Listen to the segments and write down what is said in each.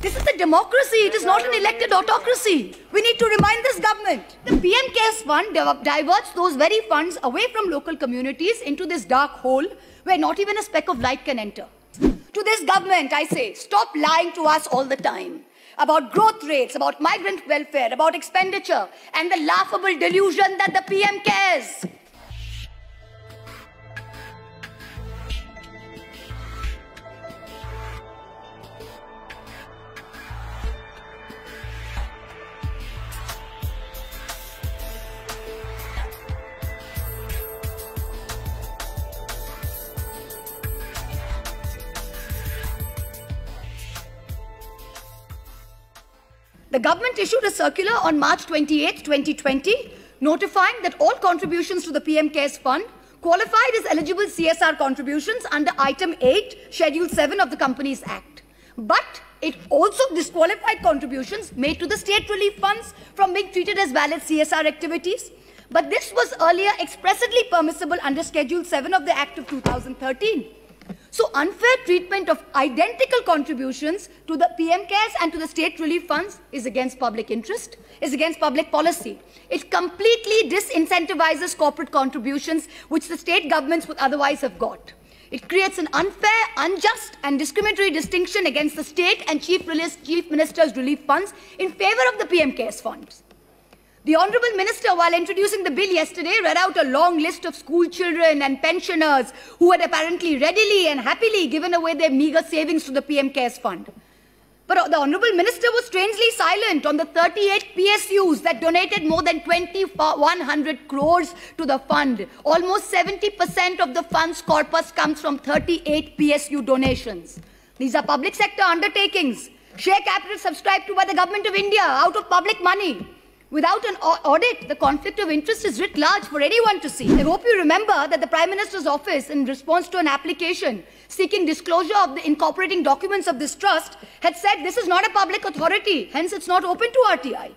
This is a democracy. It is not an elected autocracy. We need to remind this government. The PM Cares Fund diverts those very funds away from local communities into this dark hole where not even a speck of light can enter. To this government, I say, stop lying to us all the time about growth rates, about migrant welfare, about expenditure, and the laughable delusion that the PM cares. The government issued a circular on March 28, 2020, notifying that all contributions to the PM Cares Fund qualified as eligible CSR contributions under Item 8, Schedule 7 of the Companies Act. But it also disqualified contributions made to the state relief funds from being treated as valid CSR activities. But this was earlier expressly permissible under Schedule 7 of the Act of 2013. So unfair treatment of identical contributions to the PM Cares and to the state relief funds is against public interest, is against public policy. It completely disincentivizes corporate contributions which the state governments would otherwise have got. It creates an unfair, unjust and discriminatory distinction against the state and chief minister's relief funds in favor of the PM Cares funds. The Honourable Minister, while introducing the bill yesterday, read out a long list of school children and pensioners who had apparently readily and happily given away their meagre savings to the PM Cares Fund. But the Honourable Minister was strangely silent on the 38 PSUs that donated more than 2,100 crores to the fund. Almost 70% of the fund's corpus comes from 38 PSU donations. These are public sector undertakings, share capital subscribed to by the Government of India out of public money. Without an audit, the conflict of interest is writ large for anyone to see. I hope you remember that the Prime Minister's office, in response to an application seeking disclosure of the incorporating documents of this trust, had said this is not a public authority, hence it's not open to RTI.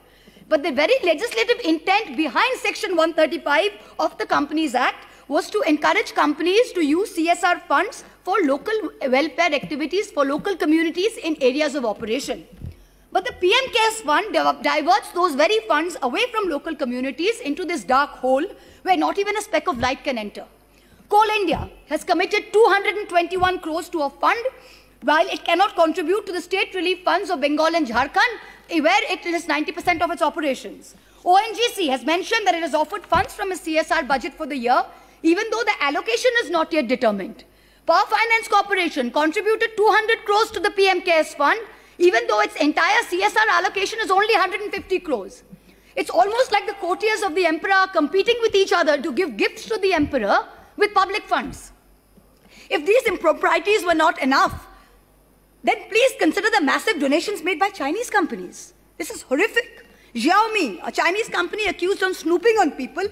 But the very legislative intent behind Section 135 of the Companies Act was to encourage companies to use CSR funds for local welfare activities for local communities in areas of operation. But the PM Cares Fund diverts those very funds away from local communities into this dark hole where not even a speck of light can enter. Coal India has committed 221 crores to a fund while it cannot contribute to the state relief funds of Bengal and Jharkhand where it is 90% of its operations. ONGC has mentioned that it has offered funds from its CSR budget for the year even though the allocation is not yet determined. Power Finance Corporation contributed 200 crores to the PM Cares Fund even though its entire CSR allocation is only 150 crores. It's almost like the courtiers of the emperor are competing with each other to give gifts to the emperor with public funds. If these improprieties were not enough, then please consider the massive donations made by Chinese companies. This is horrific. Xiaomi, a Chinese company accused of snooping on people,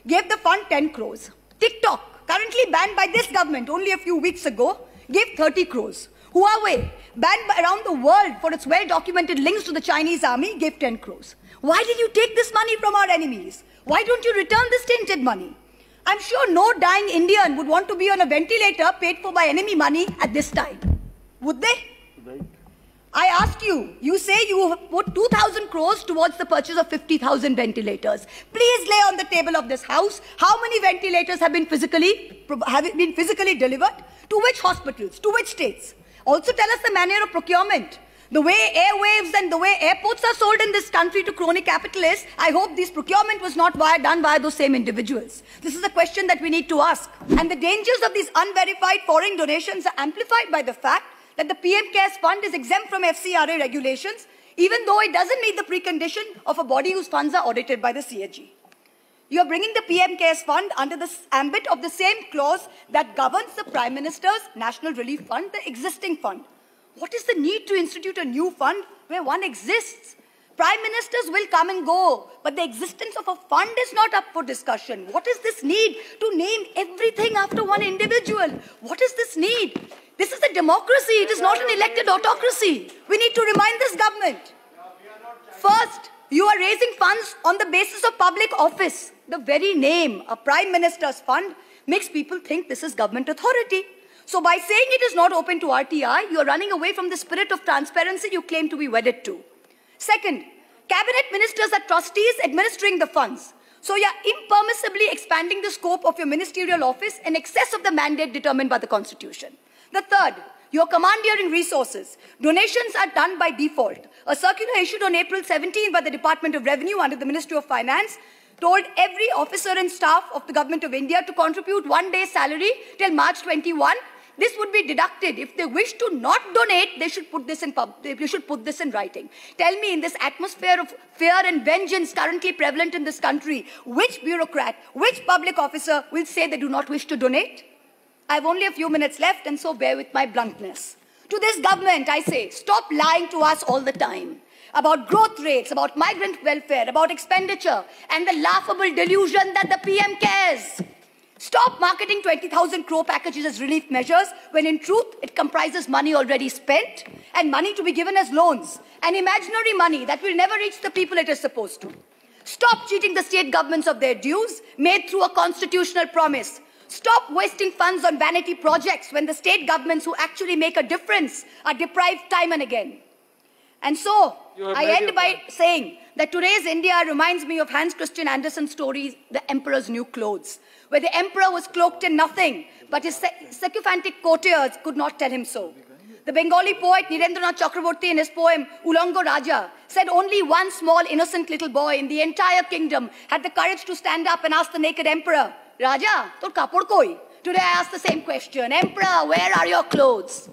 gave the fund 10 crores. TikTok, currently banned by this government only a few weeks ago, gave 30 crores. Huawei, banned around the world for its well-documented links to the Chinese army, gave 10 crores. Why did you take this money from our enemies? Why don't you return this tainted money? I'm sure no dying Indian would want to be on a ventilator paid for by enemy money at this time. Would they? Right. I ask you, you say you put 2,000 crores towards the purchase of 50,000 ventilators. Please lay on the table of this house how many ventilators have been physically delivered, to which hospitals, to which states. Also tell us the manner of procurement. The way airwaves and the way airports are sold in this country to crony capitalists, I hope this procurement was not done by those same individuals. This is a question that we need to ask. And the dangers of these unverified foreign donations are amplified by the fact that the PM Cares Fund is exempt from FCRA regulations, even though it doesn't meet the precondition of a body whose funds are audited by the CAG. You are bringing the PM Cares Fund under the ambit of the same clause that governs the Prime Minister's National Relief Fund, the existing fund. What is the need to institute a new fund where one exists? Prime Ministers will come and go, but the existence of a fund is not up for discussion. What is this need to name everything after one individual? What is this need? This is a democracy. It is not an elected autocracy. We need to remind this government. First, you are raising funds on the basis of public office. The very name, a Prime Minister's fund, makes people think this is government authority. So by saying it is not open to RTI, you are running away from the spirit of transparency you claim to be wedded to. Second, cabinet ministers are trustees administering the funds. So you are impermissibly expanding the scope of your ministerial office in excess of the mandate determined by the Constitution. The third, you are commandeering resources. Donations are done by default. A circular issued on April 17 by the Department of Revenue under the Ministry of Finance told every officer and staff of the Government of India to contribute 1 day's salary till March 21. This would be deducted. If they wish to not donate, they should put this in writing. Tell me, in this atmosphere of fear and vengeance currently prevalent in this country, which bureaucrat, which public officer will say they do not wish to donate? I have only a few minutes left, and so bear with my bluntness. To this government, I say, stop lying to us all the time about growth rates, about migrant welfare, about expenditure, and the laughable delusion that the PM cares. Stop marketing 20,000 crore packages as relief measures when in truth it comprises money already spent and money to be given as loans, and imaginary money that will never reach the people it is supposed to. Stop cheating the state governments of their dues made through a constitutional promise. Stop wasting funds on vanity projects when the state governments who actually make a difference are deprived time and again. And so, I end by saying that today's India reminds me of Hans Christian Andersen's story, The Emperor's New Clothes, where the emperor was cloaked in nothing, but his sycophantic courtiers could not tell him so. The Bengali poet Nirendranath Chakraborty in his poem Ulango Raja said only one small innocent little boy in the entire kingdom had the courage to stand up and ask the naked emperor, Raja, tor kapod koi? Today I ask the same question, Emperor, where are your clothes?